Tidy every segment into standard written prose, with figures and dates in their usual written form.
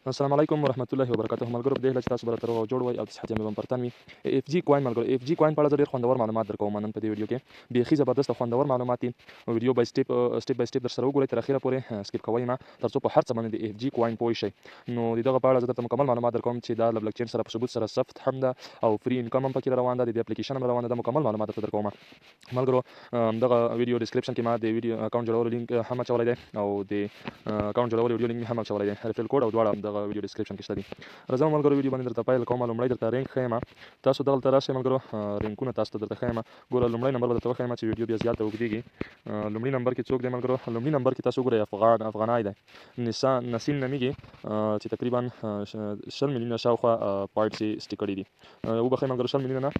السلام علیکم ورحمت الله وبرکاته. ملګرو په دې هیله چې تاسو به راته روغ او جوړ وئ او د صحت جامې به پرتن وي. AFG COIN ملګرو AFG COIN په اړه زه ډېر خوندور معلومات درکوم نن په دې ویډیو کې. بیخي زبردست او خوندور معلومات دي. ویډیو بای سټیپ در سره وګورئ تر اخره پورې سکیپ کوئ نه تر څو په هر څه باندې د AFG COIN پوه شئ. نو د دغه په اړه زه درته مکمل معلومات درکوم چې دا له بلک چین سره په ثبوت سره ثبت هم ده او فری انکم هم پکې روان ده، د دې اپلیکیشن هم روان ده. مکمل معلومات درته درکوم ملګرو. دغه ویډیو ډسکرپشن کې ما د ویډیو اکونټ جوړولو لینک هم اچولی دی او د اکونټ جوړولو ویډیو لینک هم اچولی دی. ریفریل کوډ او دواړه دغه ویډیو ډسکرپشن کې شته دي. راځم ملګرو ویډیو باندې درته پیل کوم. لومړی درته رینک ښیم، تاسو دلته راشئ ملګرو. رینکونه تاسو ته درته ښیم. ګوره لومړی نمبر به درته وښیم چې ویډیو بیا زیاته اوږدېږي. لومړي نمبر کې څوک دی ملګرو؟ لومړي نمبر کې تاسو وګورئ افغانای دی، نسیم نومیږي چې تقریبا 20 میلیونه شاوخوا پوینټس یې سټیک کړي دي. وبخئ ملګرو 20 میلیونه نه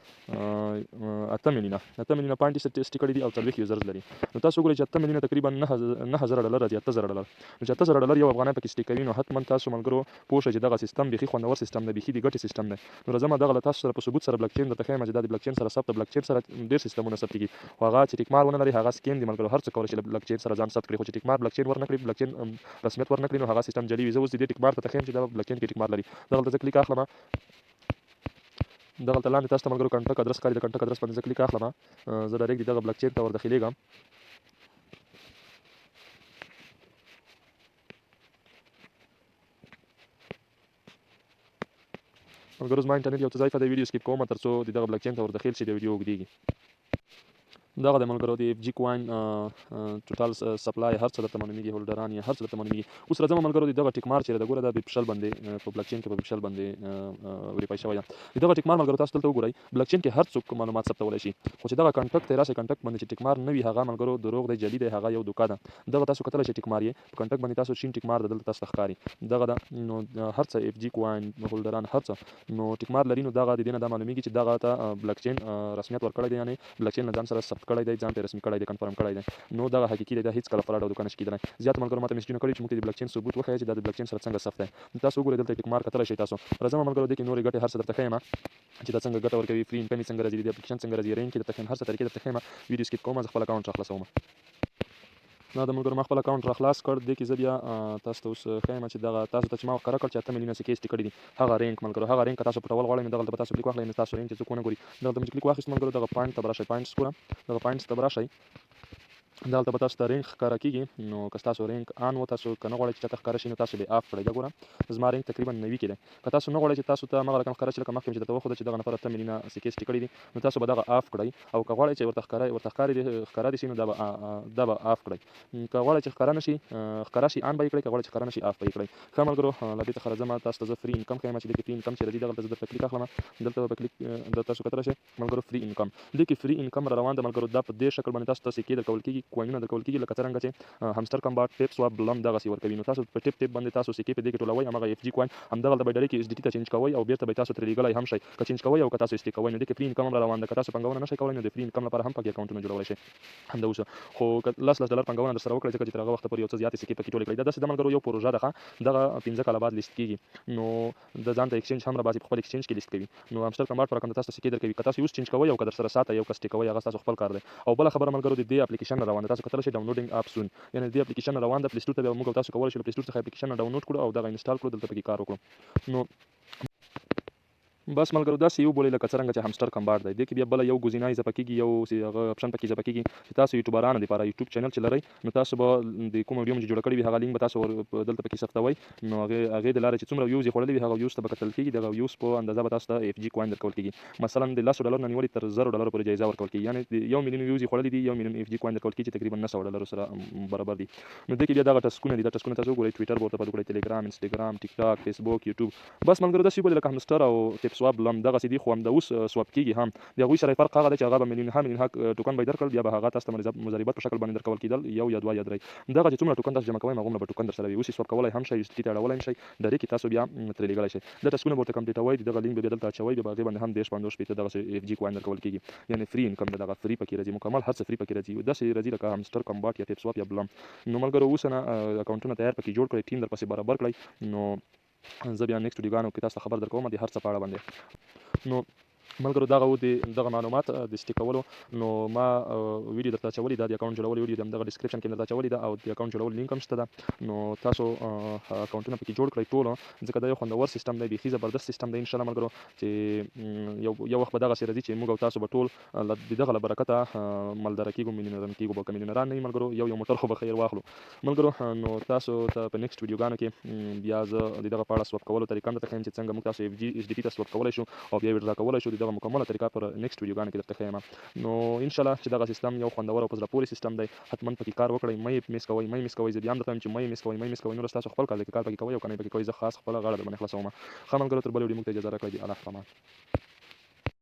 8 میلیونه پوینټ یې سټیک کړي دي او 40 یوزرز لري. نو تاسو وګورئ چې 8 میلیونه تقریبا 9000 ډالر راځي. 8000 ډالر نو چې 8000 ډالر یو افغانۍ پکې سټیک کوي نو حتما تاسو ملګرو پوه شئ چې دغه سیستم بیخي خوندور سیستم دی، بیخي د ګټې سیستم دی. نو راځم دغه له تاسو سره په ثبوت سره بلک چین درته ښیم چې دا د بلک چین سره ثبت، بلک چین سره ډېر سیستمونه ثبت کېږي خو هغه چې ټیک مار ونه لري هغه سکیم دی ملګرو. هر څه کولی شي له بلک چین سره ځان ثبت کړي خو چې ټیک مار بلک چین ورنه کړي، بلک چین رسمیت ورنه کړي نو هغه سیستم جعلي وي. زه اوس د دې ټیک مار ته ښیم چې دا بلک چین کې ټیک مار لري. دغلته زه کلیک اخلم، دغلته لاندې تاسو ته ملګرو کنټک ادرس ښکاري، د کنټک ادرس باندې زه کلیک اخلم. زه ډایرکټ دغه بلک چین ته ور داخلېږم. ملګرو زما انټرنیټ یو څه ضعیفه دی، ویډیو سکیپ کوم تر څو د دغه بلک چین ته ور داخل شي د ویډیو اوږدېږي. دغه د ملګرو د AFG COIN ټوټال سپلای هر څه درته معلومیږي، هولډران یې هر څه درته معلومیږي. اوس راځم ملګرو د دغه ټیک مار چیرې ده، ګوره دا بپشل باندې په بلک چین کې په بپشل باندې وریفای شوی ده. د دغه ټیک مار ملګرو تاسو دلته وګورئ، بلک چین کې هر څوک معلومات ثبتولی شي خو چې دغه کنټک ته راشئ، کنټک باندې چې ټیک مار نه وي هغه ملګرو دروغ دی، جعلي دی، هغه یو دوکه ده. دغه تاسو کتلی شئ ټیک مار یې په کنټک باندې تاسو شین ټیک مار ده دلته تاسو ته ښکاري دغه ده. نو هر څه AFG COIN هولډران هر څه نو ټیک مار لري. نو دغه د دې نه دا معلومیږي چې دغه ته بلک چین رسمیت ورکړی دی، یعنې بلک چین له ځان سره ثبت کړی دی، ځان ته رسمي کړی دی، کنفرم کړی دی. نو دغه حقیقي دی، دا هیڅ کله فراډ او دوکه نشي کېدلی. زیات ملګرو ماته میسجونه کړي چې موږ ته د بلک چین ثبوت وښیه چې دا د بلک چین سره څنګه ثبت دی. تاسو وګورئ دلته ټیک مار کتلی شئ تاسو. راځم ملګرو دې کې نورې ګټې هر څه درته ښیم چې دا څنګه ګټه ورکوي، فري انکم یې څنګه راځي، د اپلیکیشن څنګه راځي، رینک یې درته ښیم، هر څه طریقې درته ښیم. ویډیو سکیپ کوم، زه خپل اکونټ راخلاصوم. دا د ملګرو ما خپل اکونټ راخلاص کړ. دې کې زه بیا تاسو ته اوس ښیم چې دغه تاسو ته چې ما ښکاره کړ چې 8 میلیونه سکې سټیک کړي دي هغه رینک ملګرو، هغه رینک که تاسو پټول غواړئ نو دغلته به تاسو کلیک واخلئ. نو تاسو رینک چې څوک ونه ګوري دغلته به چې کلیک واخیست ملګرو دغه پوینټ ته به راشئ، پوینټس ګوره دغه پوینټس ته به راشئ. دلته به تاسو ته رینک ښکاره کېږي. نو که ستاسو رینک آن و تاسو که نه غواړئ چې چاته ښکاره شي نو تاسو به آف کړئ. دا ګوره زما رینک تقریبا 90 کې دی. که تاسو نه غواړئ چې تاسو ته هغه رقم ښکاره شي لکه مخکې مې چې درته وښوده چې دغه نفر 8 میلیونه سکې سټیک کړي دي نو تاسو به دغه آف کړئ. او که غواړئ چې ورته ښکاره دي شي نو دا به آف کړئ. که غواړئ چې ښکاره نه شي ښکاره شي آن به یې کړئ، که غواړئ چې ښکاره نه شي آف به یې کړئ. ښه ملګرو له دې څخه راځم تاسو ته زه فري انکم ښیم چې دې کې فري انکم چې راځي دغلته زه درته کلیک اخلم. دلته به کلیک تاسو کتلی شئ ملګرو فري انکم. دې کې فري انکم را روان ده ملګرو. دا په دې شکل باندې تاسو ته سکې درکول کېږي، کوینونه درکول کېږي لکه څرنګه چې همستر کمباټ ټیپ سواب بلم دغسې ورکوي. نو تاسو په ټیپ باندې تاسو سکې په دې کې ټولوئ، همغه AFG COIN همدغلته به ډایرکټ USDT ته چینج کوئ او بیرته به تاسو ترې لیږلی هم شئ که چینج کوئ او که تاسو سټیک کوئ. نو دې کې فري انکم هم را روان ده. که تاسو پنګونه نه شئ کولی نو د فري انکم لپاره هم پکې اکونټونه جوړولی شئ همدا اوس. خو که $10 پنګونه در سره وکړئ ځکه چې تر هغه وخته پورې یو څه زیاتې سکې پکې ټولې کړئ. دا داسې ده ملګرو یو پروژه ده دغه 15 کاله بعد لیست کېږي نو د ځان ته ایکسچینج هم راباسي، په خپل ایکسچینج کې لیست کوي. نو همستر کمباټ په رقم د تاسو سکې درکوي، که تاسو یوز چینج کوئ او که در سره ساته یو که سټیک کوئ هغه ستاسو خپل کار دی. او بله خبره ملګرو د دې اپلیکیشن روان ده، تاسو کتلی شئ ډاونلوډینګ اپ سون، یعنې د دې اپلیکیشن روان ده. پلی سټور ته بیا موږ او تاسو کولی شو له پلی سټور څخه اپلیکیشن ډاونلوډ کړو او دغه انسټال کړو، دلته پکې کار وکړو. نو بس ملګرو داسې یو بولئ لکه څرنګه چې همستر کمباټ دی. دې کې بیا بله یو ګزینه اضافه کېږي، یو هغه اپشن پکې اضافه کېږي چې تاسو یوټیوبرانو دپاره یوټیوب چینل چې لرئ نو تاسو به د کومه ویډیو چې جوړه کړې وي هغه لینک به تاسو دلته پکې ثبتوئ. نو هغې د لارې چې څومره ویوز یې خوړلي وي هغه ویوز ته به کتل کېږي، دغه ویوز په اندازه به تاسو ته AFG COIN درکول کېږي. مثلا د $10 نه نیولې تر $100 پورې جایزه ورکول کېږي، یعنې د 1 میلیون ویوز یې خوړلي دي 1 میلیون AFG COIN درکول کېږي چې تقریبا $900 سره برابر دي. نو دې کې بیا دغه ټسکونه دي، دا ټسکونه تاسو وګورئ، ټویټر به ورته پد وکړئ، ټلیګرام، انسټاګرام، ټیک ټاک، فیسبوک، یوټیوب. بس ملګرو داسې وبولئ لکه همستر او ټیپ سواب لم دغسې دي خو همداوس سواب کېږي هم. د هغوی سره فرق هغه دی چې هغه به میلیون ټوکن به یې درکړل، بیا به هغه تاسو ته مضاربت په شکل باندې درکول کېدل، 1 یا 2 یا 3. دغه چې څومره ټوکن تاسو جمع کوئ هغومره به ټوکن در سره وي. اوس یې سواب کولی هم شئ، USDT ته اړولی هم شئ، ډایرکټ تاسو بیا ترې لیږلی شئ. دا ټسکونه به ورته کمپلیټوئ، د دغه لینک به بیا دلته اچوئ، بیا به هغې باندې هم 10-15 دغسې AFG COIN درکول کېږي، یعنې فري انکم ده، دغه فري پکې راځي، مکمل هر څه فري پکې راځي، داسې راځي لکه همستر کمباټ یا ټیپ سواب یا بلم. نو ملګرو اوس نه اکونټونه تیار پکې جوړ کړئ، ټیم درپسې برابر کړئ. نو زه بیا نیکسټ ویډیوګانو کې تاسو ته خبر درکوم د هر څه په اړه باندې. نو ملګرو دغه و دغه معلومات د سټیکولو نو ما ویډیو درته اچولې ده د اکاونټ جوړولو ویډیو د همدغه ډسکرپشن کې درته اچولې ده او د اکاونټ جوړولو لینک هم شته ده نو تاسو اکاونټونه پکې جوړ کړئ ټول ځکه دا یو خوندور سیستم دی بیخي زبردست سیستم دی انشاءالله ملګرو چې یو وخت به دغسې راځي چې موږ او تاسو به ټول د دغه له برکته مالداره کېږو میلیونران کېږو به که میلیونران نه وي ملګرو یو موټر خو به خیر واخلو ملګرو نو تاسو ته په نیکسټ ویډیوګانو کې بیا زه د دغه په اړه سوپ کولو طریقه هم درته ښیم چې څنګه موږ تاسو ایچ ډي پي ته سوپ کولی شو او بیا ویډرا کولی شو د دغه مکمله طریقه پر نیکسټ ویډیوګانو کې درته ښیم نو انشاءالله چې دغه سیستم یو خوندور او په زړه پورې سیستم دی حتما پکې کار وکړئ مه یې مس کوئ زه بیا هم درته وایم چې مه یې مس کوئ نور ستاسو خپل کار دی که کار پکې کوئ او که نه یې پکې کوئ زه خاص خپله غاړه در باندې خلاصوم ښه ملګرو تر بلې ویډیو موږ ته اجازه راکړئ د الله په امان